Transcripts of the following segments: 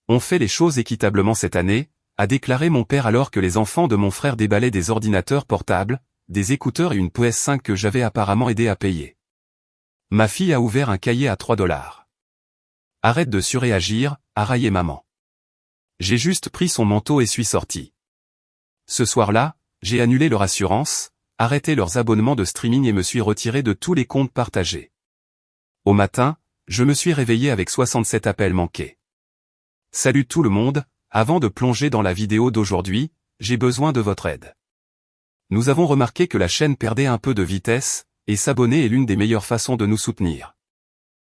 On fait les choses équitablement cette année, a déclaré mon père alors que les enfants de mon frère déballaient des ordinateurs portables, des écouteurs et une PS5 que j'avais apparemment aidé à payer. Ma fille a ouvert un cahier à 3 $. Arrête de surréagir, a raillé maman. J'ai juste pris son manteau et suis sorti. Ce soir-là, j'ai annulé leur assurance, arrêté leurs abonnements de streaming et me suis retiré de tous les comptes partagés. Au matin, je me suis réveillé avec 67 appels manqués. Salut tout le monde, avant de plonger dans la vidéo d'aujourd'hui, j'ai besoin de votre aide. Nous avons remarqué que la chaîne perdait un peu de vitesse, et s'abonner est l'une des meilleures façons de nous soutenir.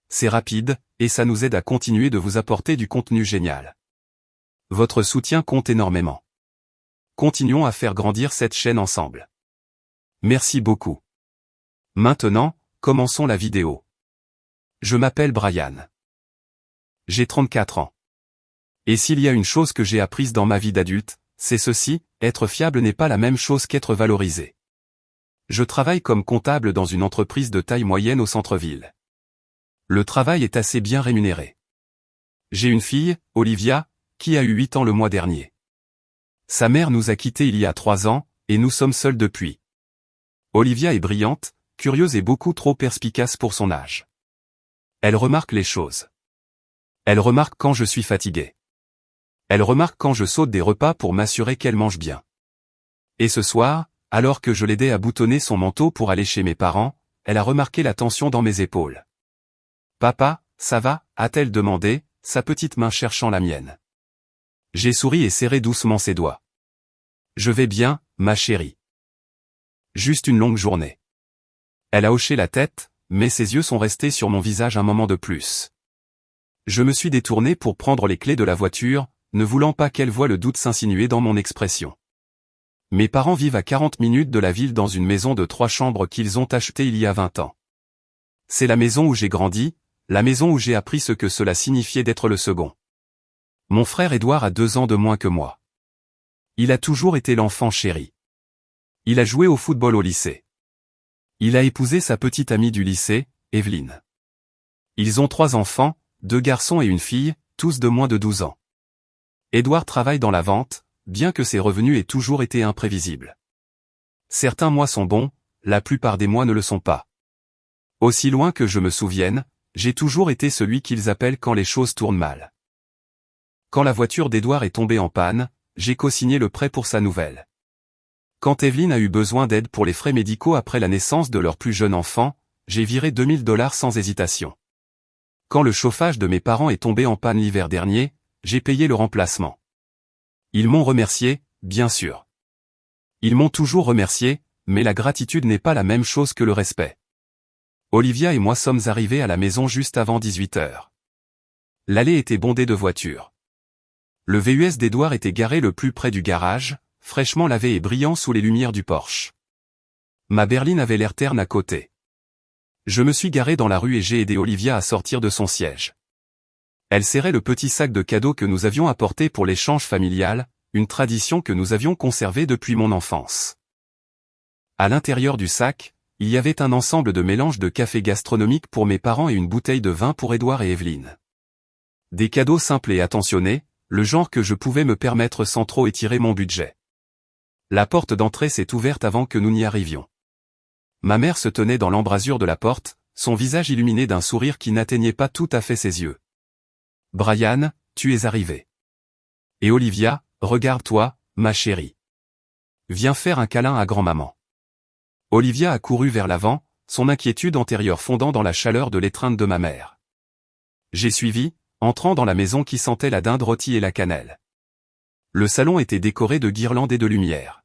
C'est rapide, et ça nous aide à continuer de vous apporter du contenu génial. Votre soutien compte énormément. Continuons à faire grandir cette chaîne ensemble. Merci beaucoup. Maintenant, commençons la vidéo. Je m'appelle Brian. J'ai 34 ans. Et s'il y a une chose que j'ai apprise dans ma vie d'adulte, c'est ceci, être fiable n'est pas la même chose qu'être valorisé. Je travaille comme comptable dans une entreprise de taille moyenne au centre-ville. Le travail est assez bien rémunéré. J'ai une fille, Olivia, qui a eu 8 ans le mois dernier. Sa mère nous a quittés il y a 3 ans, et nous sommes seuls depuis. Olivia est brillante, curieuse et beaucoup trop perspicace pour son âge. Elle remarque les choses. Elle remarque quand je suis fatigué. Elle remarque quand je saute des repas pour m'assurer qu'elle mange bien. Et ce soir, alors que je l'aidais à boutonner son manteau pour aller chez mes parents, elle a remarqué la tension dans mes épaules. « Papa, ça va ?» a-t-elle demandé, sa petite main cherchant la mienne. J'ai souri et serré doucement ses doigts. « Je vais bien, ma chérie. Juste une longue journée. » Elle a hoché la tête, mais ses yeux sont restés sur mon visage un moment de plus. Je me suis détourné pour prendre les clés de la voiture, ne voulant pas qu'elle voie le doute s'insinuer dans mon expression. Mes parents vivent à 40 minutes de la ville dans une maison de 3 chambres qu'ils ont achetée il y a 20 ans. C'est la maison où j'ai grandi, la maison où j'ai appris ce que cela signifiait d'être le second. Mon frère Édouard a 2 ans de moins que moi. Il a toujours été l'enfant chéri. Il a joué au football au lycée. Il a épousé sa petite amie du lycée, Evelyne. Ils ont 3 enfants, 2 garçons et une fille, tous de moins de 12 ans. Édouard travaille dans la vente, bien que ses revenus aient toujours été imprévisibles. Certains mois sont bons, la plupart des mois ne le sont pas. Aussi loin que je me souvienne, j'ai toujours été celui qu'ils appellent quand les choses tournent mal. Quand la voiture d'Édouard est tombée en panne, j'ai co-signé le prêt pour sa nouvelle. Quand Evelyne a eu besoin d'aide pour les frais médicaux après la naissance de leur plus jeune enfant, j'ai viré 2000 $ sans hésitation. Quand le chauffage de mes parents est tombé en panne l'hiver dernier, j'ai payé le remplacement. Ils m'ont remercié, bien sûr. Ils m'ont toujours remercié, mais la gratitude n'est pas la même chose que le respect. Olivia et moi sommes arrivés à la maison juste avant 18 h. L'allée était bondée de voitures. Le VUS d'Édouard était garé le plus près du garage, fraîchement lavé et brillant sous les lumières du Porsche. Ma berline avait l'air terne à côté. Je me suis garé dans la rue et j'ai aidé Olivia à sortir de son siège. Elle serrait le petit sac de cadeaux que nous avions apporté pour l'échange familial, une tradition que nous avions conservée depuis mon enfance. À l'intérieur du sac, il y avait un ensemble de mélanges de café gastronomique pour mes parents et une bouteille de vin pour Édouard et Evelyne. Des cadeaux simples et attentionnés, le genre que je pouvais me permettre sans trop étirer mon budget. La porte d'entrée s'est ouverte avant que nous n'y arrivions. Ma mère se tenait dans l'embrasure de la porte, son visage illuminé d'un sourire qui n'atteignait pas tout à fait ses yeux. « Brian, tu es arrivé. Et Olivia, regarde-toi, ma chérie. Viens faire un câlin à grand-maman. » Olivia a couru vers l'avant, son inquiétude antérieure fondant dans la chaleur de l'étreinte de ma mère. J'ai suivi, entrant dans la maison qui sentait la dinde rôtie et la cannelle. Le salon était décoré de guirlandes et de lumière.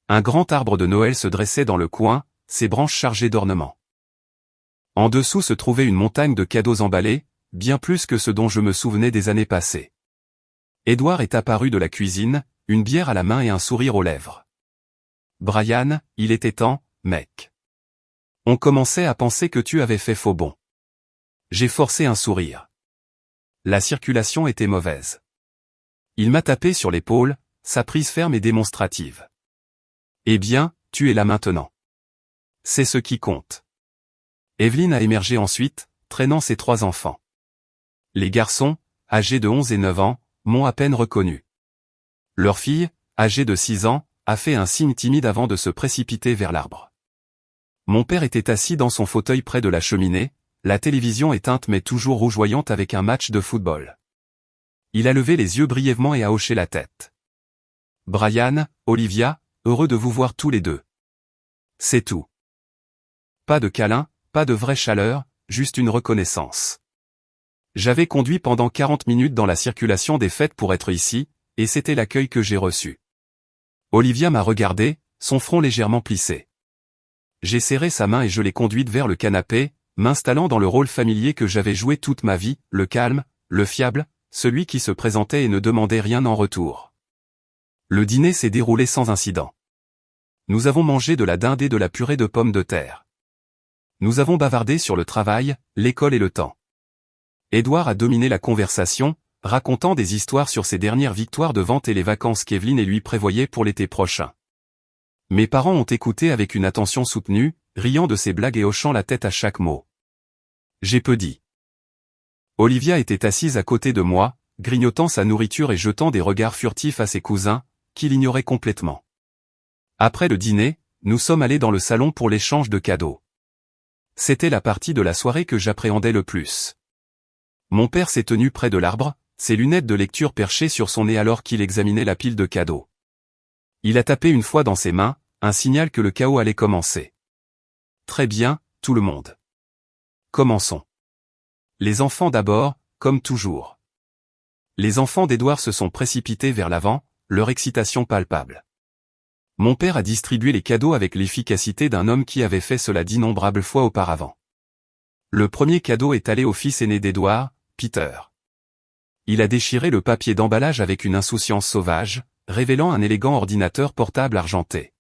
Un grand arbre de Noël se dressait dans le coin, ses branches chargées d'ornements. En dessous se trouvait une montagne de cadeaux emballés, bien plus que ce dont je me souvenais des années passées. Édouard est apparu de la cuisine, une bière à la main et un sourire aux lèvres. « Brian, il était temps, mec. On commençait à penser que tu avais fait faux bond. » J'ai forcé un sourire. La circulation était mauvaise. Il m'a tapé sur l'épaule, sa prise ferme et démonstrative. « Eh bien, tu es là maintenant. C'est ce qui compte. » Evelyne a émergé ensuite, traînant ses 3 enfants. Les garçons, âgés de 11 et 9 ans, m'ont à peine reconnu. Leur fille, âgée de 6 ans, a fait un signe timide avant de se précipiter vers l'arbre. Mon père était assis dans son fauteuil près de la cheminée, la télévision éteinte mais toujours rougeoyante avec un match de football. Il a levé les yeux brièvement et a hoché la tête. « Brian, Olivia, heureux de vous voir tous les deux. » C'est tout. Pas de câlin, pas de vraie chaleur, juste une reconnaissance. J'avais conduit pendant 40 minutes dans la circulation des fêtes pour être ici, et c'était l'accueil que j'ai reçu. Olivia m'a regardé, son front légèrement plissé. J'ai serré sa main et je l'ai conduite vers le canapé, m'installant dans le rôle familier que j'avais joué toute ma vie, le calme, le fiable, celui qui se présentait et ne demandait rien en retour. Le dîner s'est déroulé sans incident. Nous avons mangé de la dinde et de la purée de pommes de terre. Nous avons bavardé sur le travail, l'école et le temps. Édouard a dominé la conversation, racontant des histoires sur ses dernières victoires de vente et les vacances qu'Evelyne et lui prévoyaient pour l'été prochain. Mes parents ont écouté avec une attention soutenue, riant de ses blagues et hochant la tête à chaque mot. J'ai peu dit. Olivia était assise à côté de moi, grignotant sa nourriture et jetant des regards furtifs à ses cousins, qui l'ignoraient complètement. Après le dîner, nous sommes allés dans le salon pour l'échange de cadeaux. C'était la partie de la soirée que j'appréhendais le plus. Mon père s'est tenu près de l'arbre, ses lunettes de lecture perchées sur son nez alors qu'il examinait la pile de cadeaux. Il a tapé une fois dans ses mains, un signal que le chaos allait commencer. Très bien, tout le monde. Commençons. Les enfants d'abord, comme toujours. Les enfants d'Édouard se sont précipités vers l'avant, leur excitation palpable. Mon père a distribué les cadeaux avec l'efficacité d'un homme qui avait fait cela d'innombrables fois auparavant. Le premier cadeau est allé au fils aîné d'Édouard, Peter. Il a déchiré le papier d'emballage avec une insouciance sauvage, révélant un élégant ordinateur portable argenté.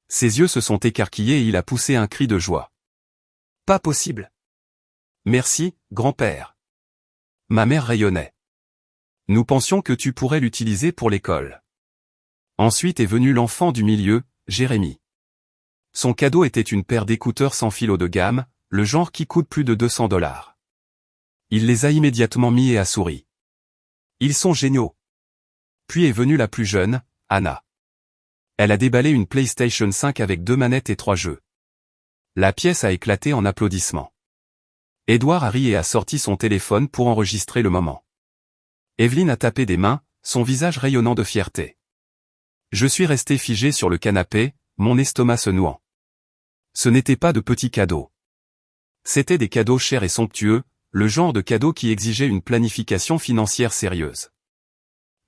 Ses yeux se sont écarquillés et il a poussé un cri de joie. « Pas possible !»« Merci, grand-père. » Ma mère rayonnait. « Nous pensions que tu pourrais l'utiliser pour l'école. » Ensuite est venu l'enfant du milieu, Jérémy. Son cadeau était une paire d'écouteurs sans fil haut de gamme, le genre qui coûte plus de 200 $. Il les a immédiatement mis et a souri. Ils sont géniaux. Puis est venue la plus jeune, Anna. Elle a déballé une PlayStation 5 avec 2 manettes et 3 jeux. La pièce a éclaté en applaudissements. Édouard a ri et a sorti son téléphone pour enregistrer le moment. Evelyne a tapé des mains, son visage rayonnant de fierté. Je suis resté figé sur le canapé, mon estomac se nouant. Ce n'était pas de petits cadeaux. C'étaient des cadeaux chers et somptueux, le genre de cadeaux qui exigeait une planification financière sérieuse.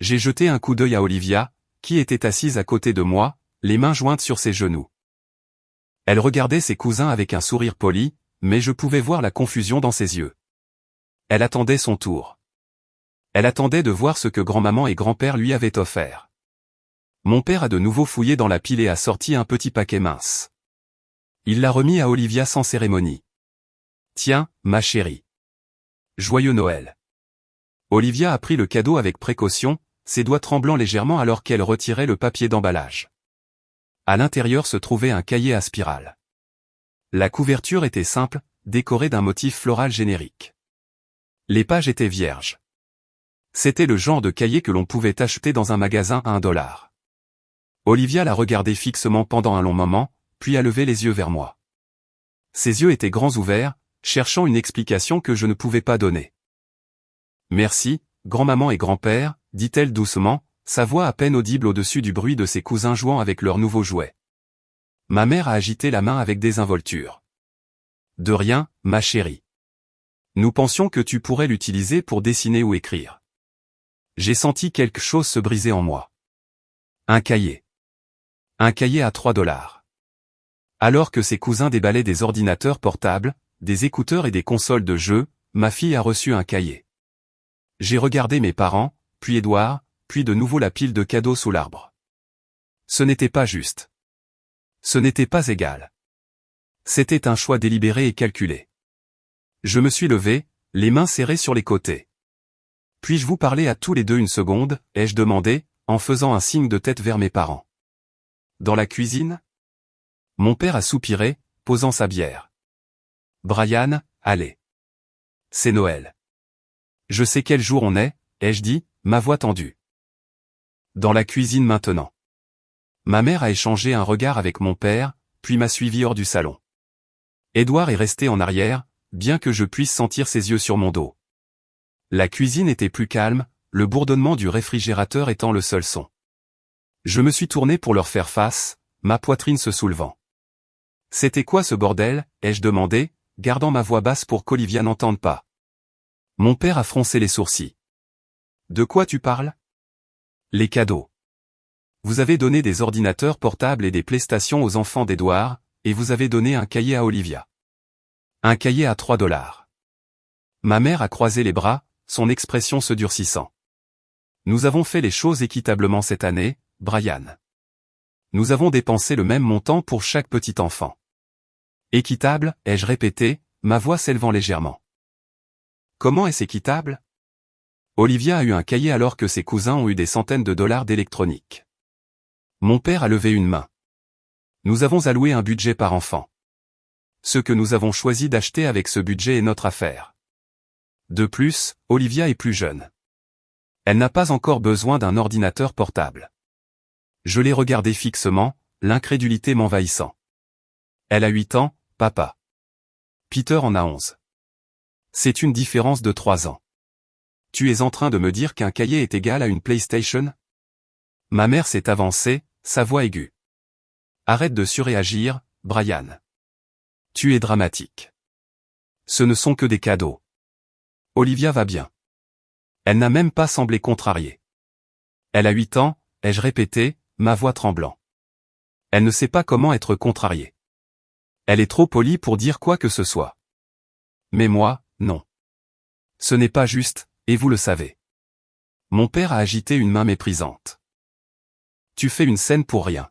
J'ai jeté un coup d'œil à Olivia, qui était assise à côté de moi, les mains jointes sur ses genoux. Elle regardait ses cousins avec un sourire poli, mais je pouvais voir la confusion dans ses yeux. Elle attendait son tour. Elle attendait de voir ce que grand-maman et grand-père lui avaient offert. Mon père a de nouveau fouillé dans la pile et a sorti un petit paquet mince. Il l'a remis à Olivia sans cérémonie. « Tiens, ma chérie. Joyeux Noël. » Olivia a pris le cadeau avec précaution, ses doigts tremblant légèrement alors qu'elle retirait le papier d'emballage. À l'intérieur se trouvait un cahier à spirale. La couverture était simple, décorée d'un motif floral générique. Les pages étaient vierges. C'était le genre de cahier que l'on pouvait acheter dans un magasin à $1. Olivia l'a regardé fixement pendant un long moment, puis a levé les yeux vers moi. Ses yeux étaient grands ouverts, cherchant une explication que je ne pouvais pas donner. « Merci, grand-maman et grand-père, » dit-elle doucement, sa voix à peine audible au-dessus du bruit de ses cousins jouant avec leurs nouveaux jouets. Ma mère a agité la main avec désinvolture. « De rien, ma chérie. Nous pensions que tu pourrais l'utiliser pour dessiner ou écrire. » J'ai senti quelque chose se briser en moi. Un cahier. Un cahier à 3 $. Alors que ses cousins déballaient des ordinateurs portables, des écouteurs et des consoles de jeux, ma fille a reçu un cahier. J'ai regardé mes parents, puis Édouard, puis de nouveau la pile de cadeaux sous l'arbre. Ce n'était pas juste. Ce n'était pas égal. C'était un choix délibéré et calculé. Je me suis levé, les mains serrées sur les côtés. « Puis-je vous parler à tous les deux une seconde ?» ai-je demandé, en faisant un signe de tête vers mes parents. « Dans la cuisine ?» Mon père a soupiré, posant sa bière. « Brian, allez. C'est Noël. Je sais quel jour on est, ai-je dit, ma voix tendue. Dans la cuisine maintenant. Ma mère a échangé un regard avec mon père, puis m'a suivi hors du salon. Édouard est resté en arrière, bien que je puisse sentir ses yeux sur mon dos. La cuisine était plus calme, le bourdonnement du réfrigérateur étant le seul son. Je me suis tourné pour leur faire face, ma poitrine se soulevant. C'était quoi ce bordel, ai-je demandé, gardant ma voix basse pour qu'Olivia n'entende pas. Mon père a froncé les sourcils. De quoi tu parles? Les cadeaux. Vous avez donné des ordinateurs portables et des PlayStation aux enfants d'Édouard, et vous avez donné un cahier à Olivia. Un cahier à 3 $. Ma mère a croisé les bras, son expression se durcissant. Nous avons fait les choses équitablement cette année, Brian. Nous avons dépensé le même montant pour chaque petit enfant. Équitable, ai-je répété, ma voix s'élevant légèrement. Comment est-ce équitable? Olivia a eu un cahier alors que ses cousins ont eu des centaines de dollars d'électronique. Mon père a levé une main. Nous avons alloué un budget par enfant. Ce que nous avons choisi d'acheter avec ce budget est notre affaire. De plus, Olivia est plus jeune. Elle n'a pas encore besoin d'un ordinateur portable. Je l'ai regardée fixement, l'incrédulité m'envahissant. Elle a 8 ans, papa. Peter en a 11. C'est une différence de 3 ans. Tu es en train de me dire qu'un cahier est égal à une PlayStation? Ma mère s'est avancée, sa voix aiguë. Arrête de surréagir, Brian. Tu es dramatique. Ce ne sont que des cadeaux. Olivia va bien. Elle n'a même pas semblé contrariée. Elle a 8 ans, ai-je répété, ma voix tremblant. Elle ne sait pas comment être contrariée. Elle est trop polie pour dire quoi que ce soit. Mais moi, non. Ce n'est pas juste, et vous le savez. Mon père a agité une main méprisante. Tu fais une scène pour rien.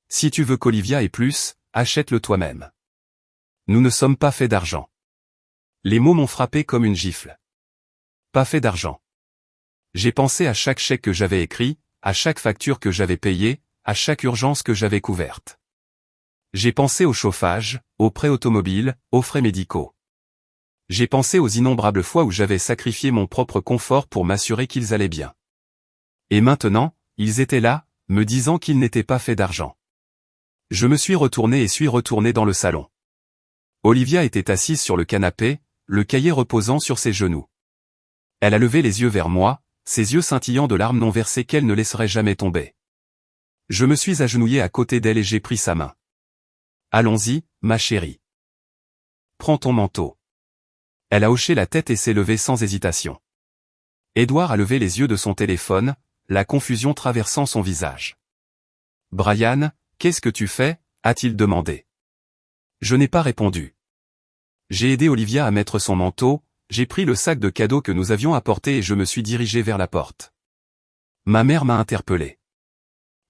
Si tu veux qu'Olivia ait plus, achète-le toi-même. Nous ne sommes pas faits d'argent. Les mots m'ont frappé comme une gifle. Pas fait d'argent. J'ai pensé à chaque chèque que j'avais écrit, à chaque facture que j'avais payée, à chaque urgence que j'avais couverte. J'ai pensé au chauffage, aux prêts automobiles, aux frais médicaux. J'ai pensé aux innombrables fois où j'avais sacrifié mon propre confort pour m'assurer qu'ils allaient bien. Et maintenant, ils étaient là, me disant qu'ils n'étaient pas faits d'argent. Je me suis retourné et suis retourné dans le salon. Olivia était assise sur le canapé, le cahier reposant sur ses genoux. Elle a levé les yeux vers moi, ses yeux scintillant de larmes non versées qu'elle ne laisserait jamais tomber. Je me suis agenouillé à côté d'elle et j'ai pris sa main. Allons-y, ma chérie. Prends ton manteau. Elle a hoché la tête et s'est levée sans hésitation. Édouard a levé les yeux de son téléphone, la confusion traversant son visage. Brian, qu'est-ce que tu fais? A-t-il demandé. Je n'ai pas répondu. J'ai aidé Olivia à mettre son manteau, j'ai pris le sac de cadeaux que nous avions apporté et je me suis dirigé vers la porte. Ma mère m'a interpellé.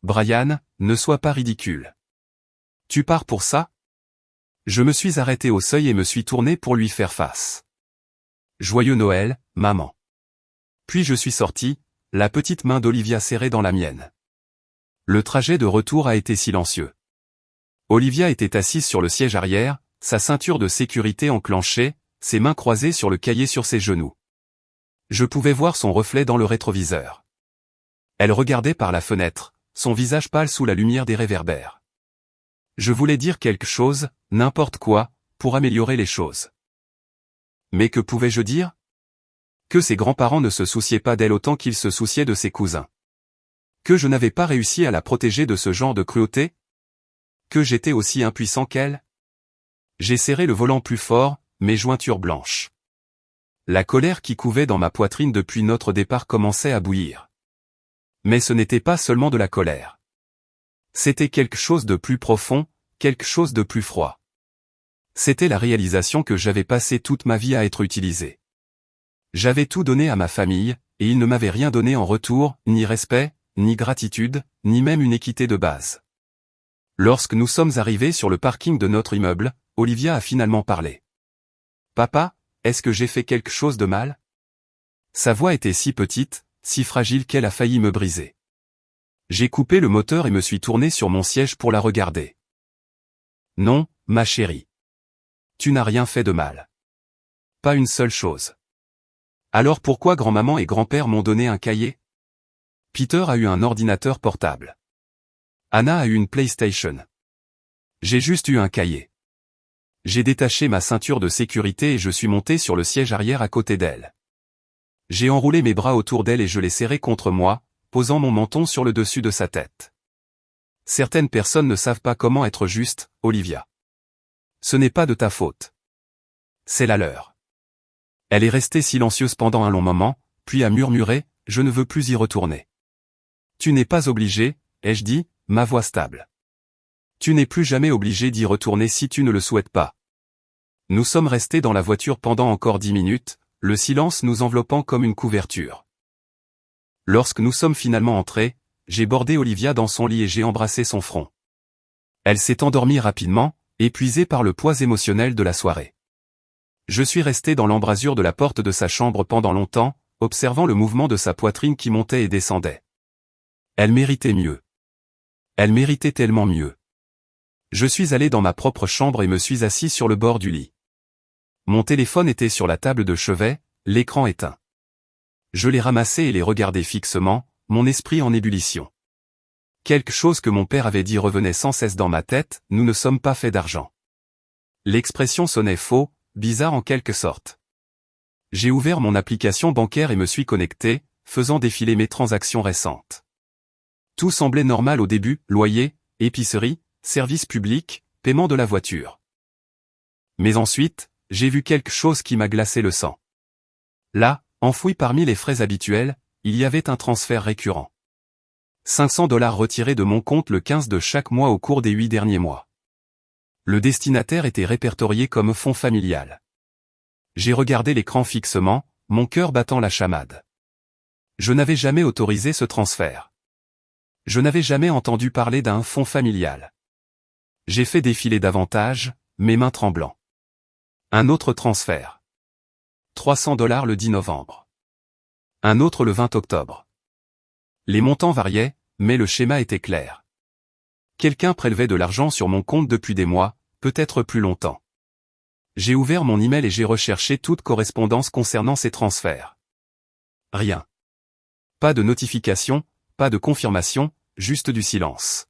Brian, ne sois pas ridicule. Tu pars pour ça? Je me suis arrêté au seuil et me suis tourné pour lui faire face. Joyeux Noël, maman. Puis je suis sorti, la petite main d'Olivia serrée dans la mienne. Le trajet de retour a été silencieux. Olivia était assise sur le siège arrière, sa ceinture de sécurité enclenchée, ses mains croisées sur le cahier sur ses genoux. Je pouvais voir son reflet dans le rétroviseur. Elle regardait par la fenêtre, son visage pâle sous la lumière des réverbères. Je voulais dire quelque chose, n'importe quoi, pour améliorer les choses. Mais que pouvais-je dire? Que ses grands-parents ne se souciaient pas d'elle autant qu'ils se souciaient de ses cousins. Que je n'avais pas réussi à la protéger de ce genre de cruauté? Que j'étais aussi impuissant qu'elle? J'ai serré le volant plus fort, mes jointures blanches. La colère qui couvait dans ma poitrine depuis notre départ commençait à bouillir. Mais ce n'était pas seulement de la colère. C'était quelque chose de plus profond, quelque chose de plus froid. C'était la réalisation que j'avais passé toute ma vie à être utilisé. J'avais tout donné à ma famille, et ils ne m'avaient rien donné en retour, ni respect, ni gratitude, ni même une équité de base. Lorsque nous sommes arrivés sur le parking de notre immeuble, Olivia a finalement parlé. « Papa, est-ce que j'ai fait quelque chose de mal ?» Sa voix était si petite, si fragile qu'elle a failli me briser. J'ai coupé le moteur et me suis tourné sur mon siège pour la regarder. « Non, ma chérie. Tu n'as rien fait de mal. Pas une seule chose. Alors pourquoi grand-maman et grand-père m'ont donné un cahier? Peter a eu un ordinateur portable. Anna a eu une PlayStation. J'ai juste eu un cahier. J'ai détaché ma ceinture de sécurité et je suis monté sur le siège arrière à côté d'elle. J'ai enroulé mes bras autour d'elle et je l'ai serrée contre moi, posant mon menton sur le dessus de sa tête. Certaines personnes ne savent pas comment être justes, Olivia. Ce n'est pas de ta faute. C'est la leur. Elle est restée silencieuse pendant un long moment, puis a murmuré, « Je ne veux plus y retourner. » Tu n'es pas obligé, ai-je dit, ma voix stable. Tu n'es plus jamais obligé d'y retourner si tu ne le souhaites pas. Nous sommes restés dans la voiture pendant encore 10 minutes, le silence nous enveloppant comme une couverture. Lorsque nous sommes finalement entrés, j'ai bordé Olivia dans son lit et j'ai embrassé son front. Elle s'est endormie rapidement, épuisée par le poids émotionnel de la soirée. Je suis resté dans l'embrasure de la porte de sa chambre pendant longtemps, observant le mouvement de sa poitrine qui montait et descendait. Elle méritait mieux. Elle méritait tellement mieux. Je suis allé dans ma propre chambre et me suis assis sur le bord du lit. Mon téléphone était sur la table de chevet, l'écran éteint. Je l'ai ramassé et l'ai regardé fixement, mon esprit en ébullition. Quelque chose que mon père avait dit revenait sans cesse dans ma tête, nous ne sommes pas faits d'argent. L'expression sonnait faux, bizarre en quelque sorte. J'ai ouvert mon application bancaire et me suis connecté, faisant défiler mes transactions récentes. Tout semblait normal au début, loyer, épicerie, service public, paiement de la voiture. Mais ensuite, j'ai vu quelque chose qui m'a glacé le sang. Là, enfoui parmi les frais habituels, il y avait un transfert récurrent. 500 $ retirés de mon compte le 15 de chaque mois au cours des 8 derniers mois. Le destinataire était répertorié comme fonds familial. J'ai regardé l'écran fixement, mon cœur battant la chamade. Je n'avais jamais autorisé ce transfert. Je n'avais jamais entendu parler d'un fonds familial. J'ai fait défiler davantage, mes mains tremblant. Un autre transfert. 300 $ le 10 novembre. Un autre le 20 octobre. Les montants variaient, mais le schéma était clair. Quelqu'un prélevait de l'argent sur mon compte depuis des mois, peut-être plus longtemps. J'ai ouvert mon email et j'ai recherché toute correspondance concernant ces transferts. Rien. Pas de notification, pas de confirmation, juste du silence.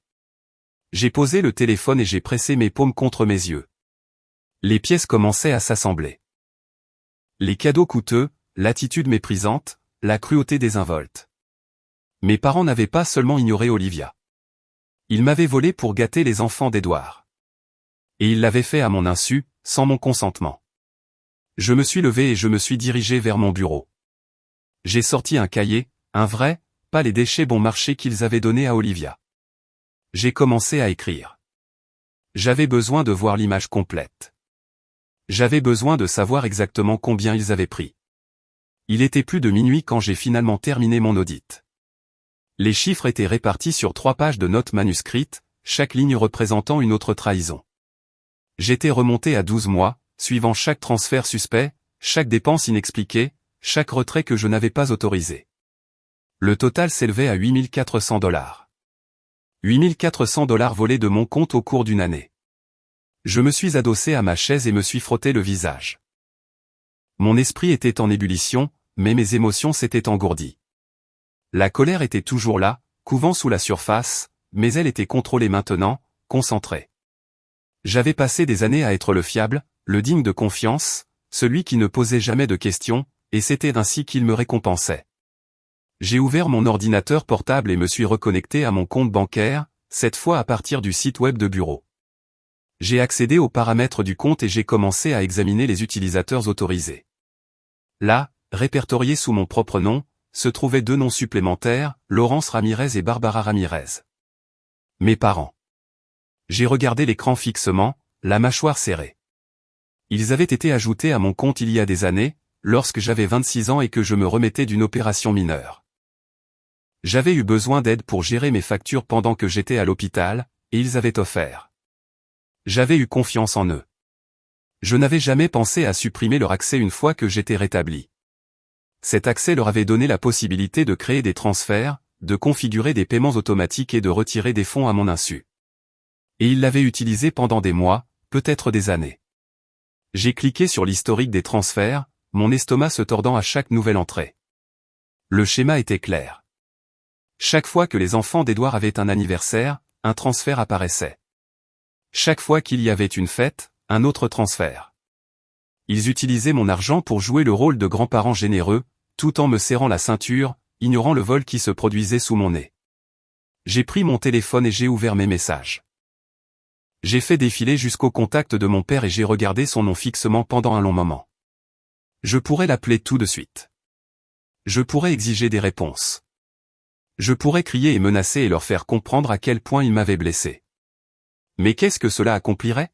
J'ai posé le téléphone et j'ai pressé mes paumes contre mes yeux. Les pièces commençaient à s'assembler. Les cadeaux coûteux, l'attitude méprisante, la cruauté désinvolte. Mes parents n'avaient pas seulement ignoré Olivia. Ils m'avaient volé pour gâter les enfants d'Edouard. Et ils l'avaient fait à mon insu, sans mon consentement. Je me suis levé et je me suis dirigé vers mon bureau. J'ai sorti un cahier, un vrai, pas les déchets bon marché qu'ils avaient donnés à Olivia. J'ai commencé à écrire. J'avais besoin de voir l'image complète. J'avais besoin de savoir exactement combien ils avaient pris. Il était plus de minuit quand j'ai finalement terminé mon audit. Les chiffres étaient répartis sur 3 pages de notes manuscrites, chaque ligne représentant une autre trahison. J'étais remonté à 12 mois, suivant chaque transfert suspect, chaque dépense inexpliquée, chaque retrait que je n'avais pas autorisé. Le total s'élevait à 8 400 $. 8 400 $ volés de mon compte au cours d'une année. Je me suis adossé à ma chaise et me suis frotté le visage. Mon esprit était en ébullition, mais mes émotions s'étaient engourdies. La colère était toujours là, couvant sous la surface, mais elle était contrôlée maintenant, concentrée. J'avais passé des années à être le fiable, le digne de confiance, celui qui ne posait jamais de questions, et c'était ainsi qu'il me récompensait. J'ai ouvert mon ordinateur portable et me suis reconnecté à mon compte bancaire, cette fois à partir du site web de bureau. J'ai accédé aux paramètres du compte et j'ai commencé à examiner les utilisateurs autorisés. Là, répertoriés sous mon propre nom, se trouvaient 2 noms supplémentaires, Laurence Ramirez et Barbara Ramirez. Mes parents. J'ai regardé l'écran fixement, la mâchoire serrée. Ils avaient été ajoutés à mon compte il y a des années, lorsque j'avais 26 ans et que je me remettais d'une opération mineure. J'avais eu besoin d'aide pour gérer mes factures pendant que j'étais à l'hôpital, et ils avaient offert. J'avais eu confiance en eux. Je n'avais jamais pensé à supprimer leur accès une fois que j'étais rétabli. Cet accès leur avait donné la possibilité de créer des transferts, de configurer des paiements automatiques et de retirer des fonds à mon insu. Et ils l'avaient utilisé pendant des mois, peut-être des années. J'ai cliqué sur l'historique des transferts, mon estomac se tordant à chaque nouvelle entrée. Le schéma était clair. Chaque fois que les enfants d'Edouard avaient un anniversaire, un transfert apparaissait. Chaque fois qu'il y avait une fête, un autre transfert. Ils utilisaient mon argent pour jouer le rôle de grands-parents généreux, tout en me serrant la ceinture, ignorant le vol qui se produisait sous mon nez. J'ai pris mon téléphone et j'ai ouvert mes messages. J'ai fait défiler jusqu'au contact de mon père et j'ai regardé son nom fixement pendant un long moment. Je pourrais l'appeler tout de suite. Je pourrais exiger des réponses. Je pourrais crier et menacer et leur faire comprendre à quel point il m'avait blessé. Mais qu'est-ce que cela accomplirait?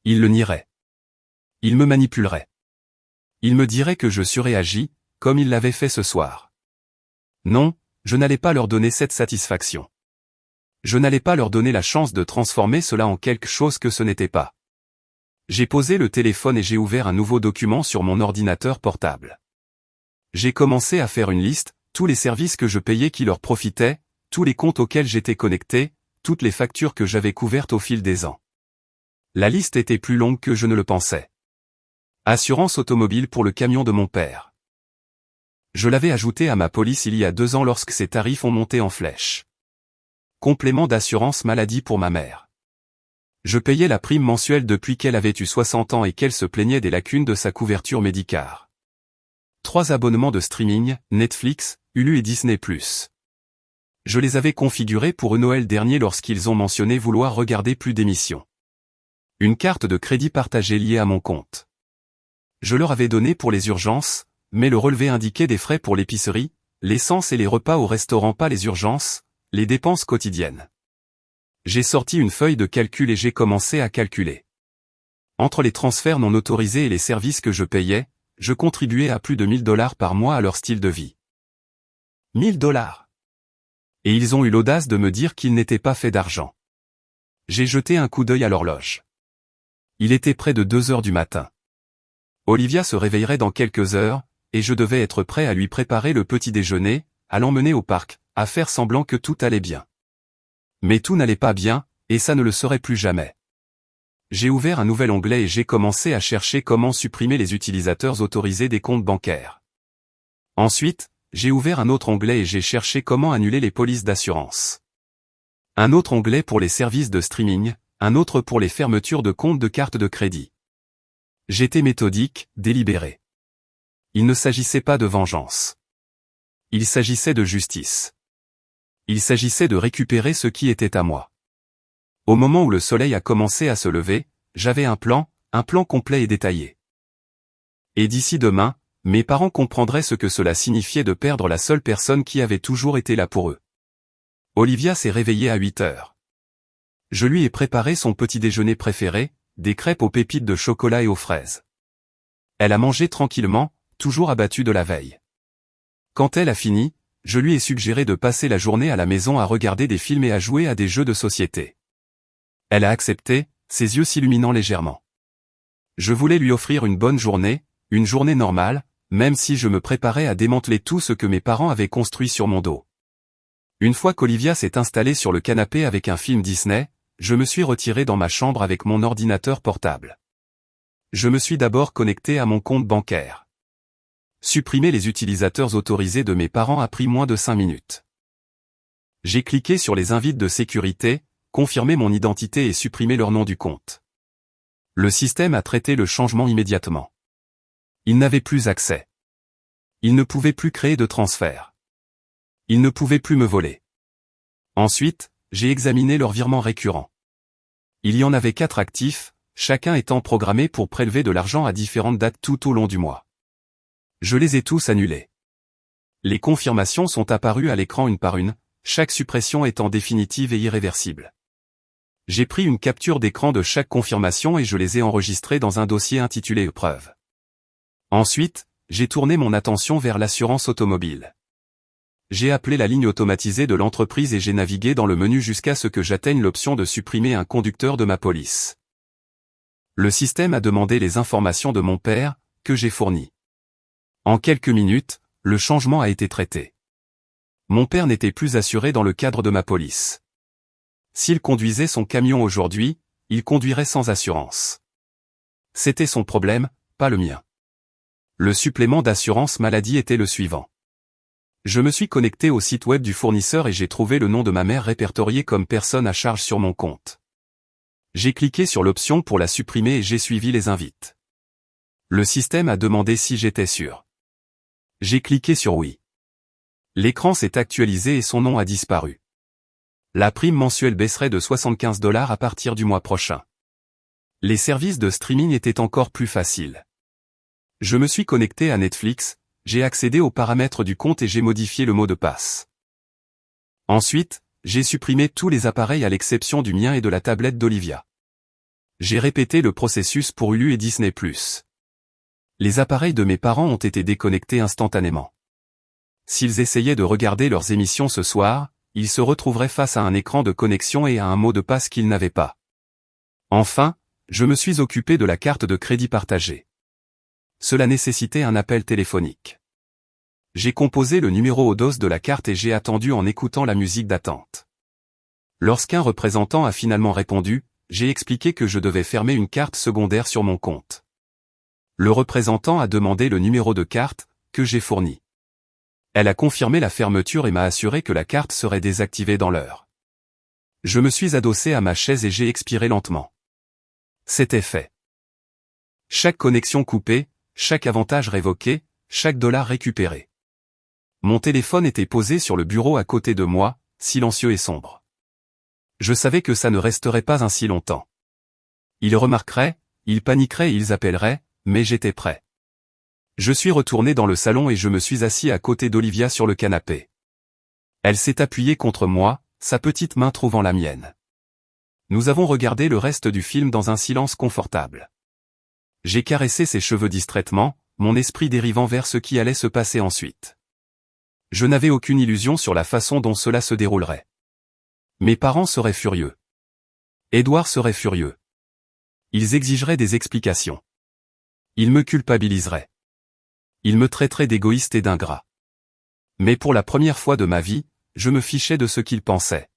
Il le nierait. Il me manipulerait. Il me dirait que je surréagis, comme il l'avait fait ce soir. Non, je n'allais pas leur donner cette satisfaction. Je n'allais pas leur donner la chance de transformer cela en quelque chose que ce n'était pas. J'ai posé le téléphone et j'ai ouvert un nouveau document sur mon ordinateur portable. J'ai commencé à faire une liste, tous les services que je payais qui leur profitaient, tous les comptes auxquels j'étais connecté, toutes les factures que j'avais couvertes au fil des ans. La liste était plus longue que je ne le pensais. Assurance automobile pour le camion de mon père. Je l'avais ajouté à ma police il y a 2 ans lorsque ses tarifs ont monté en flèche. Complément d'assurance maladie pour ma mère. Je payais la prime mensuelle depuis qu'elle avait eu 60 ans et qu'elle se plaignait des lacunes de sa couverture médicale. 3 abonnements de streaming, Netflix, Hulu et Disney+. Je les avais configurés pour Noël dernier lorsqu'ils ont mentionné vouloir regarder plus d'émissions. Une carte de crédit partagée liée à mon compte. Je leur avais donné pour les urgences, mais le relevé indiquait des frais pour l'épicerie, l'essence et les repas au restaurant, pas les urgences, les dépenses quotidiennes. J'ai sorti une feuille de calcul et j'ai commencé à calculer. Entre les transferts non autorisés et les services que je payais, je contribuais à plus de $1000 par mois à leur style de vie. $1000. Et ils ont eu l'audace de me dire qu'ils n'étaient pas faits d'argent. J'ai jeté un coup d'œil à l'horloge. Il était près de 2 heures du matin. Olivia se réveillerait dans quelques heures, et je devais être prêt à lui préparer le petit déjeuner, à l'emmener au parc, à faire semblant que tout allait bien. Mais tout n'allait pas bien, et ça ne le serait plus jamais. J'ai ouvert un nouvel onglet et j'ai commencé à chercher comment supprimer les utilisateurs autorisés des comptes bancaires. Ensuite, j'ai ouvert un autre onglet et j'ai cherché comment annuler les polices d'assurance. Un autre onglet pour les services de streaming, un autre pour les fermetures de comptes de carte de crédit. J'étais méthodique, délibéré. Il ne s'agissait pas de vengeance. Il s'agissait de justice. Il s'agissait de récupérer ce qui était à moi. Au moment où le soleil a commencé à se lever, j'avais un plan complet et détaillé. Et d'ici demain, mes parents comprendraient ce que cela signifiait de perdre la seule personne qui avait toujours été là pour eux. Olivia s'est réveillée à 8 heures. Je lui ai préparé son petit déjeuner préféré, des crêpes aux pépites de chocolat et aux fraises. Elle a mangé tranquillement, toujours abattue de la veille. Quand elle a fini, je lui ai suggéré de passer la journée à la maison à regarder des films et à jouer à des jeux de société. Elle a accepté, ses yeux s'illuminant légèrement. Je voulais lui offrir une bonne journée, une journée normale, même si je me préparais à démanteler tout ce que mes parents avaient construit sur mon dos. Une fois qu'Olivia s'est installée sur le canapé avec un film Disney, je me suis retiré dans ma chambre avec mon ordinateur portable. Je me suis d'abord connecté à mon compte bancaire. Supprimer les utilisateurs autorisés de mes parents a pris moins de 5 minutes. J'ai cliqué sur les invites de sécurité, confirmé mon identité et supprimé leur nom du compte. Le système a traité le changement immédiatement. Ils n'avaient plus accès. Ils ne pouvaient plus créer de transfert. Ils ne pouvaient plus me voler. Ensuite, j'ai examiné leurs virements récurrents. Il y en avait 4 actifs, chacun étant programmé pour prélever de l'argent à différentes dates tout au long du mois. Je les ai tous annulés. Les confirmations sont apparues à l'écran une par une, chaque suppression étant définitive et irréversible. J'ai pris une capture d'écran de chaque confirmation et je les ai enregistrées dans un dossier intitulé Preuve. Ensuite, j'ai tourné mon attention vers l'assurance automobile. J'ai appelé la ligne automatisée de l'entreprise et j'ai navigué dans le menu jusqu'à ce que j'atteigne l'option de supprimer un conducteur de ma police. Le système a demandé les informations de mon père, que j'ai fournies. En quelques minutes, le changement a été traité. Mon père n'était plus assuré dans le cadre de ma police. S'il conduisait son camion aujourd'hui, il conduirait sans assurance. C'était son problème, pas le mien. Le supplément d'assurance maladie était le suivant. Je me suis connecté au site web du fournisseur et j'ai trouvé le nom de ma mère répertorié comme personne à charge sur mon compte. J'ai cliqué sur l'option pour la supprimer et j'ai suivi les invites. Le système a demandé si j'étais sûr. J'ai cliqué sur oui. L'écran s'est actualisé et son nom a disparu. La prime mensuelle baisserait de 75 $ à partir du mois prochain. Les services de streaming étaient encore plus faciles. Je me suis connecté à Netflix, j'ai accédé aux paramètres du compte et j'ai modifié le mot de passe. Ensuite, j'ai supprimé tous les appareils à l'exception du mien et de la tablette d'Olivia. J'ai répété le processus pour Hulu et Disney+. Les appareils de mes parents ont été déconnectés instantanément. S'ils essayaient de regarder leurs émissions ce soir, ils se retrouveraient face à un écran de connexion et à un mot de passe qu'ils n'avaient pas. Enfin, je me suis occupé de la carte de crédit partagée. Cela nécessitait un appel téléphonique. J'ai composé le numéro au dos de la carte et j'ai attendu en écoutant la musique d'attente. Lorsqu'un représentant a finalement répondu, j'ai expliqué que je devais fermer une carte secondaire sur mon compte. Le représentant a demandé le numéro de carte, que j'ai fourni. Elle a confirmé la fermeture et m'a assuré que la carte serait désactivée dans l'heure. Je me suis adossé à ma chaise et j'ai expiré lentement. C'était fait. Chaque connexion coupée, chaque avantage révoqué, chaque dollar récupéré. Mon téléphone était posé sur le bureau à côté de moi, silencieux et sombre. Je savais que ça ne resterait pas ainsi longtemps. Ils remarqueraient, ils paniqueraient et ils appelleraient, mais j'étais prêt. Je suis retourné dans le salon et je me suis assis à côté d'Olivia sur le canapé. Elle s'est appuyée contre moi, sa petite main trouvant la mienne. Nous avons regardé le reste du film dans un silence confortable. J'ai caressé ses cheveux distraitement, mon esprit dérivant vers ce qui allait se passer ensuite. Je n'avais aucune illusion sur la façon dont cela se déroulerait. Mes parents seraient furieux. Édouard serait furieux. Ils exigeraient des explications. Ils me culpabiliseraient. Ils me traiteraient d'égoïste et d'ingrat. Mais pour la première fois de ma vie, je me fichais de ce qu'ils pensaient.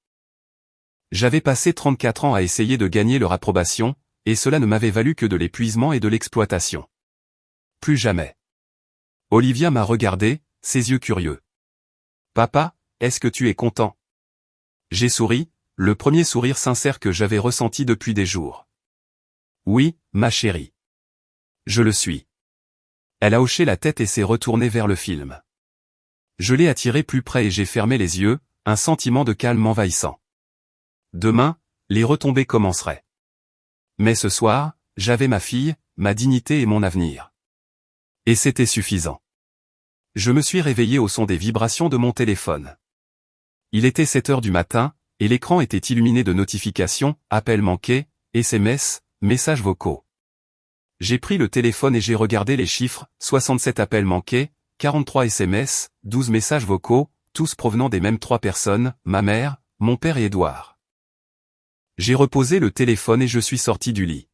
J'avais passé 34 ans à essayer de gagner leur approbation, et cela ne m'avait valu que de l'épuisement et de l'exploitation. Plus jamais. Olivia m'a regardé, ses yeux curieux. « Papa, est-ce que tu es content ?» J'ai souri, le premier sourire sincère que j'avais ressenti depuis des jours. « Oui, ma chérie. Je le suis. » Elle a hoché la tête et s'est retournée vers le film. Je l'ai attiré plus près et j'ai fermé les yeux, un sentiment de calme envahissant. Demain, les retombées commenceraient. Mais ce soir, j'avais ma fille, ma dignité et mon avenir. Et c'était suffisant. Je me suis réveillé au son des vibrations de mon téléphone. Il était 7 heures du matin, et l'écran était illuminé de notifications, appels manqués, SMS, messages vocaux. J'ai pris le téléphone et j'ai regardé les chiffres, 67 appels manqués, 43 SMS, 12 messages vocaux, tous provenant des mêmes 3 personnes, ma mère, mon père et Édouard. J'ai reposé le téléphone et je suis sorti du lit.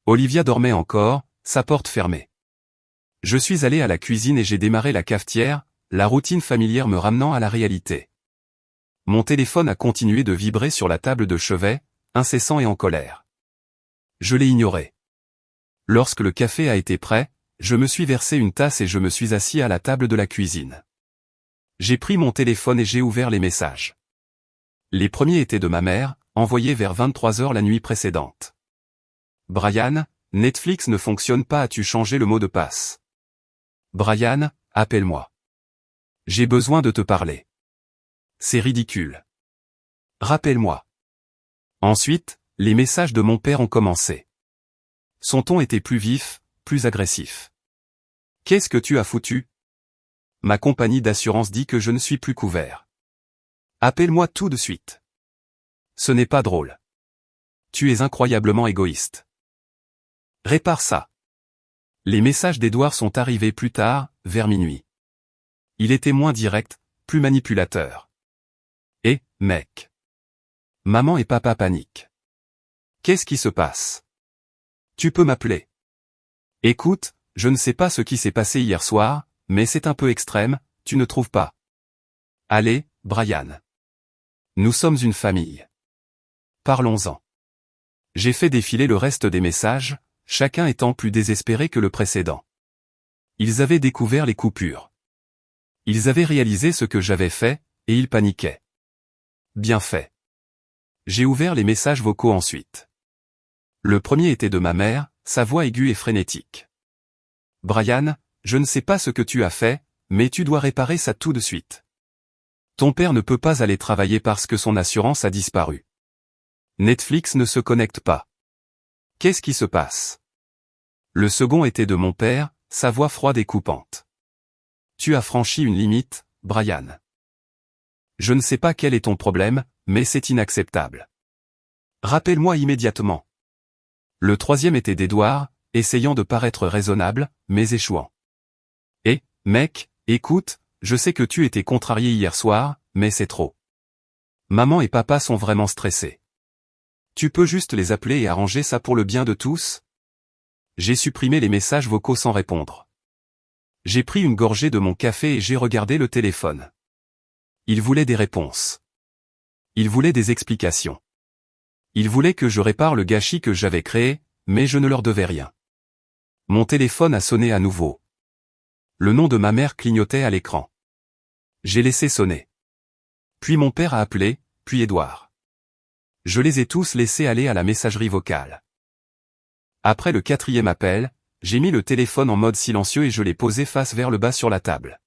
Olivia dormait encore, sa porte fermée. Je suis allé à la cuisine et j'ai démarré la cafetière, la routine familière me ramenant à la réalité. Mon téléphone a continué de vibrer sur la table de chevet, incessant et en colère. Je l'ai ignoré. Lorsque le café a été prêt, je me suis versé une tasse et je me suis assis à la table de la cuisine. J'ai pris mon téléphone et j'ai ouvert les messages. Les premiers étaient de ma mère, envoyés vers 23 h la nuit précédente. Brian, Netflix ne fonctionne pas, as-tu changé le mot de passe? Brian, appelle-moi. J'ai besoin de te parler. C'est ridicule. Rappelle-moi. Ensuite, les messages de mon père ont commencé. Son ton était plus vif, plus agressif. Qu'est-ce que tu as foutu? Ma compagnie d'assurance dit que je ne suis plus couvert. Appelle-moi tout de suite. Ce n'est pas drôle. Tu es incroyablement égoïste. Répare ça. Les messages d'Édouard sont arrivés plus tard, vers minuit. Il était moins direct, plus manipulateur. Et, mec. Maman et papa paniquent. Qu'est-ce qui se passe? Tu peux m'appeler. Écoute, je ne sais pas ce qui s'est passé hier soir, mais c'est un peu extrême, tu ne trouves pas? Allez, Brian. Nous sommes une famille. Parlons-en. J'ai fait défiler le reste des messages, chacun étant plus désespéré que le précédent. Ils avaient découvert les coupures. Ils avaient réalisé ce que j'avais fait, et ils paniquaient. Bien fait. J'ai ouvert les messages vocaux ensuite. Le premier était de ma mère, sa voix aiguë et frénétique. Brian, je ne sais pas ce que tu as fait, mais tu dois réparer ça tout de suite. Ton père ne peut pas aller travailler parce que son assurance a disparu. Netflix ne se connecte pas. Qu'est-ce qui se passe? Le second était de mon père, sa voix froide et coupante. Tu as franchi une limite, Brian. Je ne sais pas quel est ton problème, mais c'est inacceptable. Rappelle-moi immédiatement. Le troisième était d'Edouard, essayant de paraître raisonnable, mais échouant. Eh, mec, écoute, je sais que tu étais contrarié hier soir, mais c'est trop. Maman et papa sont vraiment stressés. Tu peux juste les appeler et arranger ça pour le bien de tous? J'ai supprimé les messages vocaux sans répondre. J'ai pris une gorgée de mon café et j'ai regardé le téléphone. Il voulait des réponses. Il voulait des explications. Il voulait que je répare le gâchis que j'avais créé, mais je ne leur devais rien. Mon téléphone a sonné à nouveau. Le nom de ma mère clignotait à l'écran. J'ai laissé sonner. Puis mon père a appelé, puis Édouard. Je les ai tous laissés aller à la messagerie vocale. Après le quatrième appel, j'ai mis le téléphone en mode silencieux et je l'ai posé face vers le bas sur la table.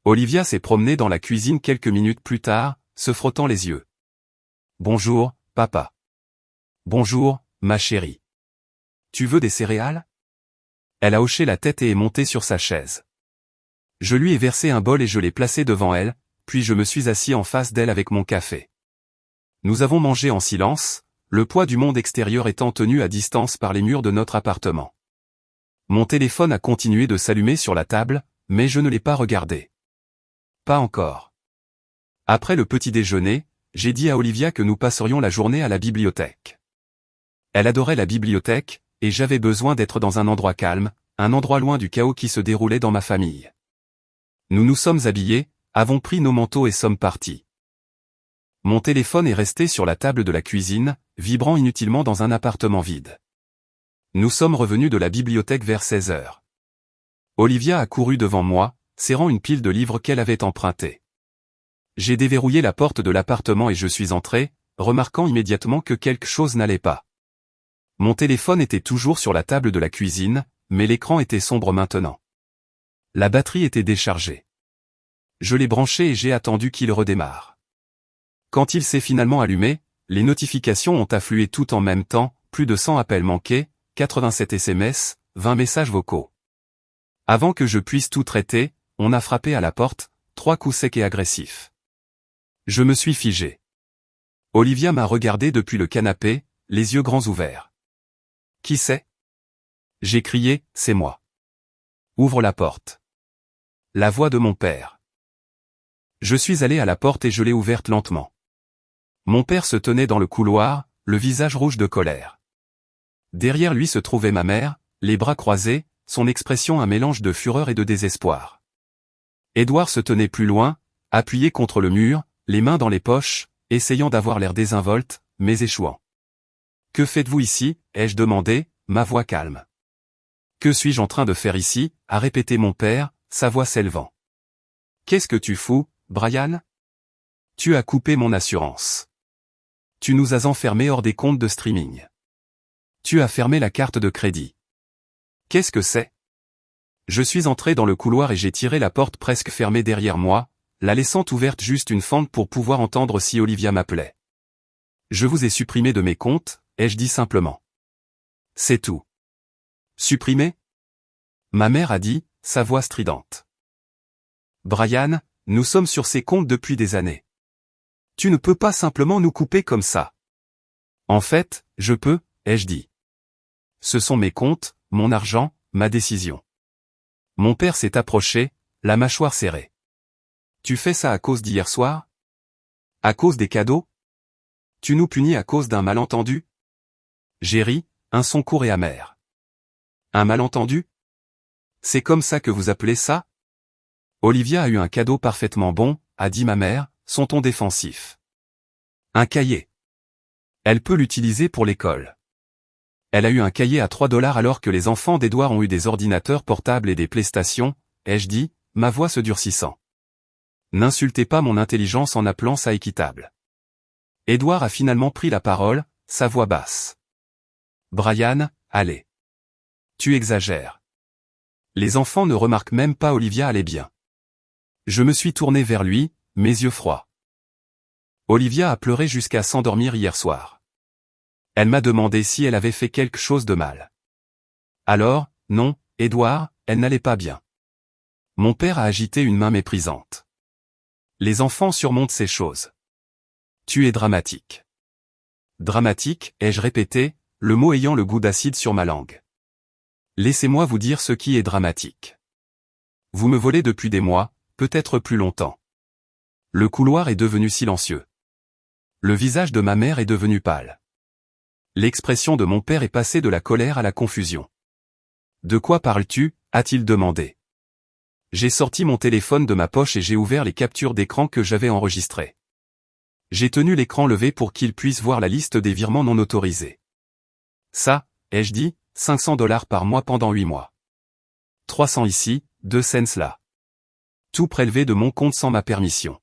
Olivia s'est promenée dans la cuisine quelques minutes plus tard, se frottant les yeux. Bonjour, papa. Bonjour, ma chérie. Tu veux des céréales? Elle a hoché la tête et est montée sur sa chaise. Je lui ai versé un bol et je l'ai placé devant elle, puis je me suis assis en face d'elle avec mon café. Nous avons mangé en silence, le poids du monde extérieur étant tenu à distance par les murs de notre appartement. Mon téléphone a continué de s'allumer sur la table, mais je ne l'ai pas regardé. Pas encore. Après le petit déjeuner, j'ai dit à Olivia que nous passerions la journée à la bibliothèque. Elle adorait la bibliothèque, et j'avais besoin d'être dans un endroit calme, un endroit loin du chaos qui se déroulait dans ma famille. Nous nous sommes habillés, avons pris nos manteaux et sommes partis. Mon téléphone est resté sur la table de la cuisine, vibrant inutilement dans un appartement vide. Nous sommes revenus de la bibliothèque vers 16 heures. Olivia a couru devant moi, serrant une pile de livres qu'elle avait empruntés. J'ai déverrouillé la porte de l'appartement et je suis entré, remarquant immédiatement que quelque chose n'allait pas. Mon téléphone était toujours sur la table de la cuisine, mais l'écran était sombre maintenant. La batterie était déchargée. Je l'ai branché et j'ai attendu qu'il redémarre. Quand il s'est finalement allumé, les notifications ont afflué tout en même temps, plus de 100 appels manqués, 87 SMS, 20 messages vocaux. Avant que je puisse tout traiter, on a frappé à la porte, 3 coups secs et agressifs. Je me suis figé. Olivia m'a regardé depuis le canapé, les yeux grands ouverts. Qui c'est? J'ai crié, c'est moi. Ouvre la porte. La voix de mon père. Je suis allé à la porte et je l'ai ouverte lentement. Mon père se tenait dans le couloir, le visage rouge de colère. Derrière lui se trouvait ma mère, les bras croisés, son expression un mélange de fureur et de désespoir. Édouard se tenait plus loin, appuyé contre le mur, les mains dans les poches, essayant d'avoir l'air désinvolte, mais échouant. « Que faites-vous ici ?» ai-je demandé, ma voix calme. « Que suis-je en train de faire ici ?» a répété mon père, sa voix s'élevant. « Qu'est-ce que tu fous, Brian ? Tu as coupé mon assurance. Tu nous as enfermés hors des comptes de streaming. Tu as fermé la carte de crédit. Qu'est-ce que c'est ? » Je suis entré dans le couloir et j'ai tiré la porte presque fermée derrière moi, la laissant ouverte juste une fente pour pouvoir entendre si Olivia m'appelait. « Je vous ai supprimé de mes comptes, » ai-je dit simplement. « C'est tout. »« Supprimé ?» Ma mère a dit, sa voix stridente. « Brian, nous sommes sur ces comptes depuis des années. Tu ne peux pas simplement nous couper comme ça. »« En fait, je peux, » ai-je dit. « Ce sont mes comptes, mon argent, ma décision. » Mon père s'est approché, la mâchoire serrée. « Tu fais ça à cause d'hier soir ? À cause des cadeaux ? Tu nous punis à cause d'un malentendu ? » J'ai ri, un son court et amer. « Un malentendu ? C'est comme ça que vous appelez ça ? Olivia a eu un cadeau parfaitement bon, a dit ma mère, son ton défensif. Un cahier. Elle peut l'utiliser pour l'école. Elle a eu un cahier à 3 $ alors que les enfants d'Edouard ont eu des ordinateurs portables et des PlayStation, ai-je dit, ma voix se durcissant. N'insultez pas mon intelligence en appelant ça équitable. Edouard a finalement pris la parole, sa voix basse. Brian, allez. Tu exagères. Les enfants ne remarquent même pas Olivia allait bien. Je me suis tourné vers lui, mes yeux froids. Olivia a pleuré jusqu'à s'endormir hier soir. Elle m'a demandé si elle avait fait quelque chose de mal. Alors, non, Edouard, elle n'allait pas bien. Mon père a agité une main méprisante. Les enfants surmontent ces choses. Tu es dramatique. Dramatique, ai-je répété, le mot ayant le goût d'acide sur ma langue. Laissez-moi vous dire ce qui est dramatique. Vous me volez depuis des mois, peut-être plus longtemps. Le couloir est devenu silencieux. Le visage de ma mère est devenu pâle. L'expression de mon père est passée de la colère à la confusion. De quoi parles-tu, a-t-il demandé. J'ai sorti mon téléphone de ma poche et j'ai ouvert les captures d'écran que j'avais enregistrées. J'ai tenu l'écran levé pour qu'il puisse voir la liste des virements non autorisés. Ça, ai-je dit, 500 $ par mois pendant 8 mois. 300 ici, 2 cents là. Tout prélevé de mon compte sans ma permission.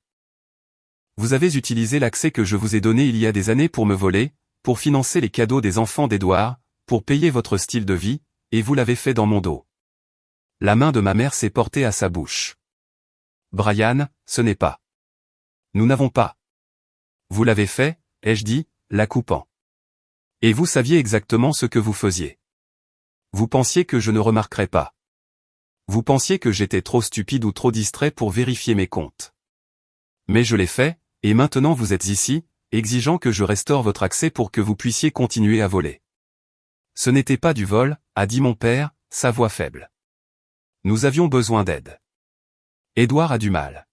Vous avez utilisé l'accès que je vous ai donné il y a des années pour me voler, pour financer les cadeaux des enfants d'Edouard, pour payer votre style de vie, et vous l'avez fait dans mon dos. La main de ma mère s'est portée à sa bouche. Brian, ce n'est pas. Nous n'avons pas. Vous l'avez fait, ai-je dit, la coupant. Et vous saviez exactement ce que vous faisiez. Vous pensiez que je ne remarquerais pas. Vous pensiez que j'étais trop stupide ou trop distrait pour vérifier mes comptes. Mais je l'ai fait, et maintenant vous êtes ici, exigeant que je restaure votre accès pour que vous puissiez continuer à voler. Ce n'était pas du vol, a dit mon père, sa voix faible. Nous avions besoin d'aide. Edouard a du mal.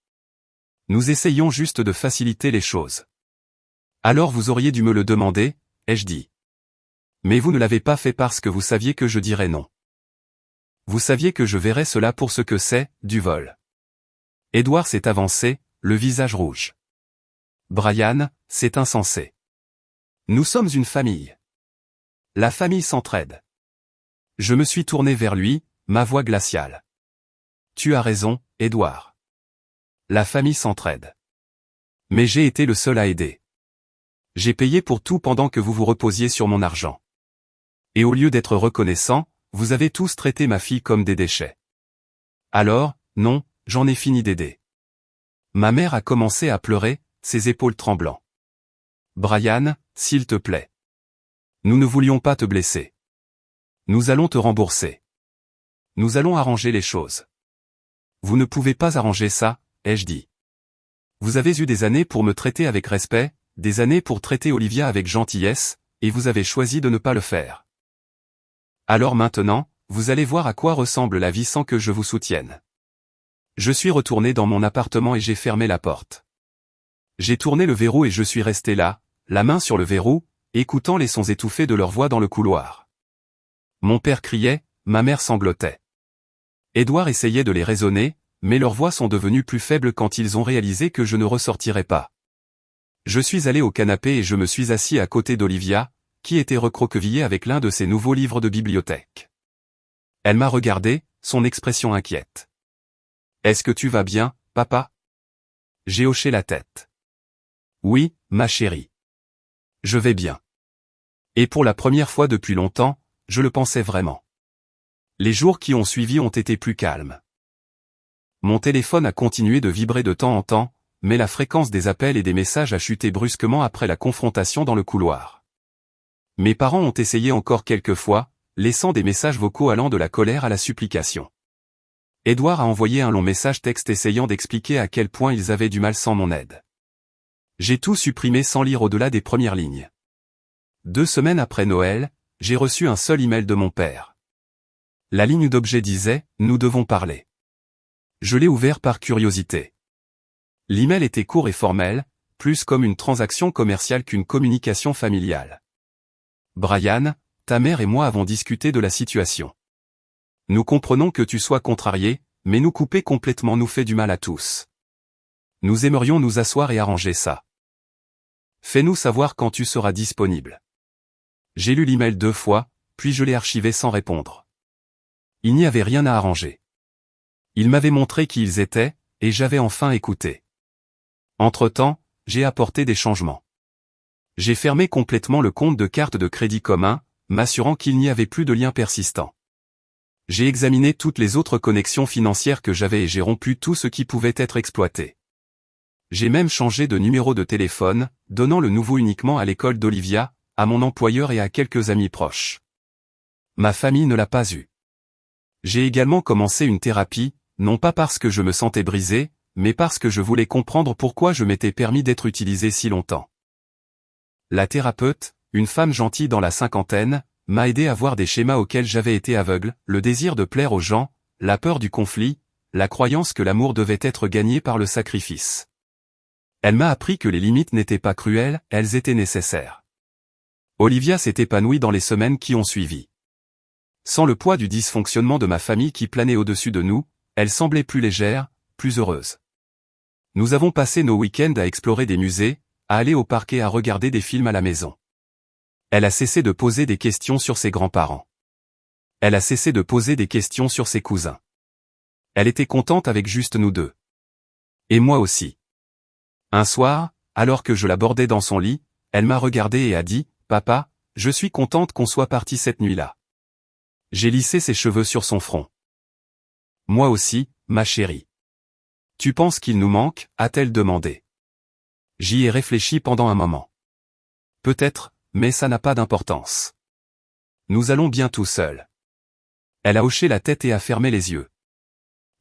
Nous essayons juste de faciliter les choses. Alors vous auriez dû me le demander, ai-je dit. Mais vous ne l'avez pas fait parce que vous saviez que je dirais non. Vous saviez que je verrais cela pour ce que c'est, du vol. Edouard s'est avancé, le visage rouge. Brian, c'est insensé. Nous sommes une famille. La famille s'entraide. Je me suis tourné vers lui, ma voix glaciale. Tu as raison, Edouard. La famille s'entraide. Mais j'ai été le seul à aider. J'ai payé pour tout pendant que vous vous reposiez sur mon argent. Et au lieu d'être reconnaissant, vous avez tous traité ma fille comme des déchets. Alors, non, j'en ai fini d'aider. Ma mère a commencé à pleurer, ses épaules tremblant. Brian, s'il te plaît. Nous ne voulions pas te blesser. Nous allons te rembourser. Nous allons arranger les choses. Vous ne pouvez pas arranger ça, ai-je dit. Vous avez eu des années pour me traiter avec respect, des années pour traiter Olivia avec gentillesse, et vous avez choisi de ne pas le faire. Alors maintenant, vous allez voir à quoi ressemble la vie sans que je vous soutienne. Je suis retourné dans mon appartement et j'ai fermé la porte. J'ai tourné le verrou et je suis resté là, la main sur le verrou, écoutant les sons étouffés de leur voix dans le couloir. Mon père criait, ma mère sanglotait. Edouard essayait de les raisonner, mais leurs voix sont devenues plus faibles quand ils ont réalisé que je ne ressortirais pas. Je suis allé au canapé et je me suis assis à côté d'Olivia, qui était recroquevillée avec l'un de ses nouveaux livres de bibliothèque. Elle m'a regardé, son expression inquiète. « Est-ce que tu vas bien, papa ?» J'ai hoché la tête. « Oui, ma chérie. Je vais bien. » Et pour la première fois depuis longtemps, je le pensais vraiment. Les jours qui ont suivi ont été plus calmes. Mon téléphone a continué de vibrer de temps en temps, mais la fréquence des appels et des messages a chuté brusquement après la confrontation dans le couloir. Mes parents ont essayé encore quelques fois, laissant des messages vocaux allant de la colère à la supplication. Edouard a envoyé un long message texte essayant d'expliquer à quel point ils avaient du mal sans mon aide. J'ai tout supprimé sans lire au-delà des premières lignes. 2 semaines après Noël, j'ai reçu un seul email de mon père. La ligne d'objet disait « Nous devons parler ». Je l'ai ouvert par curiosité. L'email était court et formel, plus comme une transaction commerciale qu'une communication familiale. Brian, ta mère et moi avons discuté de la situation. Nous comprenons que tu sois contrarié, mais nous couper complètement nous fait du mal à tous. Nous aimerions nous asseoir et arranger ça. Fais-nous savoir quand tu seras disponible. J'ai lu l'email 2 fois, puis je l'ai archivé sans répondre. Il n'y avait rien à arranger. Ils m'avaient montré qui ils étaient, et j'avais enfin écouté. Entre-temps, j'ai apporté des changements. J'ai fermé complètement le compte de carte de crédit commun, m'assurant qu'il n'y avait plus de lien persistant. J'ai examiné toutes les autres connexions financières que j'avais et j'ai rompu tout ce qui pouvait être exploité. J'ai même changé de numéro de téléphone, donnant le nouveau uniquement à l'école d'Olivia, à mon employeur et à quelques amis proches. Ma famille ne l'a pas eu. J'ai également commencé une thérapie, non pas parce que je me sentais brisé, mais parce que je voulais comprendre pourquoi je m'étais permis d'être utilisé si longtemps. La thérapeute, une femme gentille dans la cinquantaine, m'a aidé à voir des schémas auxquels j'avais été aveugle, le désir de plaire aux gens, la peur du conflit, la croyance que l'amour devait être gagné par le sacrifice. Elle m'a appris que les limites n'étaient pas cruelles, elles étaient nécessaires. Olivia s'est épanouie dans les semaines qui ont suivi. Sans le poids du dysfonctionnement de ma famille qui planait au-dessus de nous, elle semblait plus légère, plus heureuse. Nous avons passé nos week-ends à explorer des musées, à aller au parc et à regarder des films à la maison. Elle a cessé de poser des questions sur ses grands-parents. Elle a cessé de poser des questions sur ses cousins. Elle était contente avec juste nous deux. Et moi aussi. Un soir, alors que je l'abordais dans son lit, elle m'a regardé et a dit, « Papa, je suis contente qu'on soit parti cette nuit-là. » J'ai lissé ses cheveux sur son front. « Moi aussi, ma chérie. »« Tu penses qu'il nous manque ?» a-t-elle demandé. J'y ai réfléchi pendant un moment. Peut-être, mais ça n'a pas d'importance. Nous allons bien tout seuls. Elle a hoché la tête et a fermé les yeux.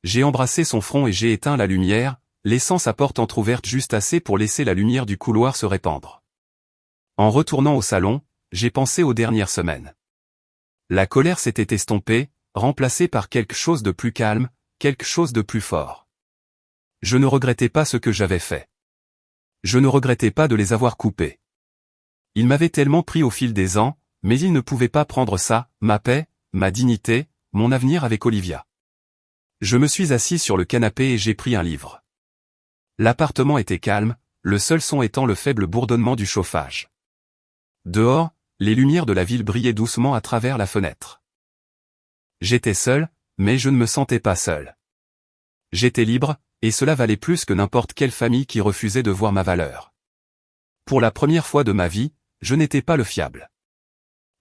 J'ai embrassé son front et j'ai éteint la lumière, laissant sa porte entr'ouverte juste assez pour laisser la lumière du couloir se répandre. En retournant au salon, j'ai pensé aux dernières semaines. La colère s'était estompée, remplacée par quelque chose de plus calme, quelque chose de plus fort. Je ne regrettais pas ce que j'avais fait. Je ne regrettais pas de les avoir coupés. Ils m'avaient tellement pris au fil des ans, mais ils ne pouvaient pas prendre ça, ma paix, ma dignité, mon avenir avec Olivia. Je me suis assis sur le canapé et j'ai pris un livre. L'appartement était calme, le seul son étant le faible bourdonnement du chauffage. Dehors, les lumières de la ville brillaient doucement à travers la fenêtre. J'étais seul, mais je ne me sentais pas seul. J'étais libre, et cela valait plus que n'importe quelle famille qui refusait de voir ma valeur. Pour la première fois de ma vie, je n'étais pas le fiable.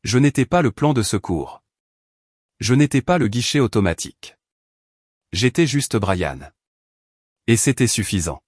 Je n'étais pas le plan de secours. Je n'étais pas le guichet automatique. J'étais juste Brian. Et c'était suffisant.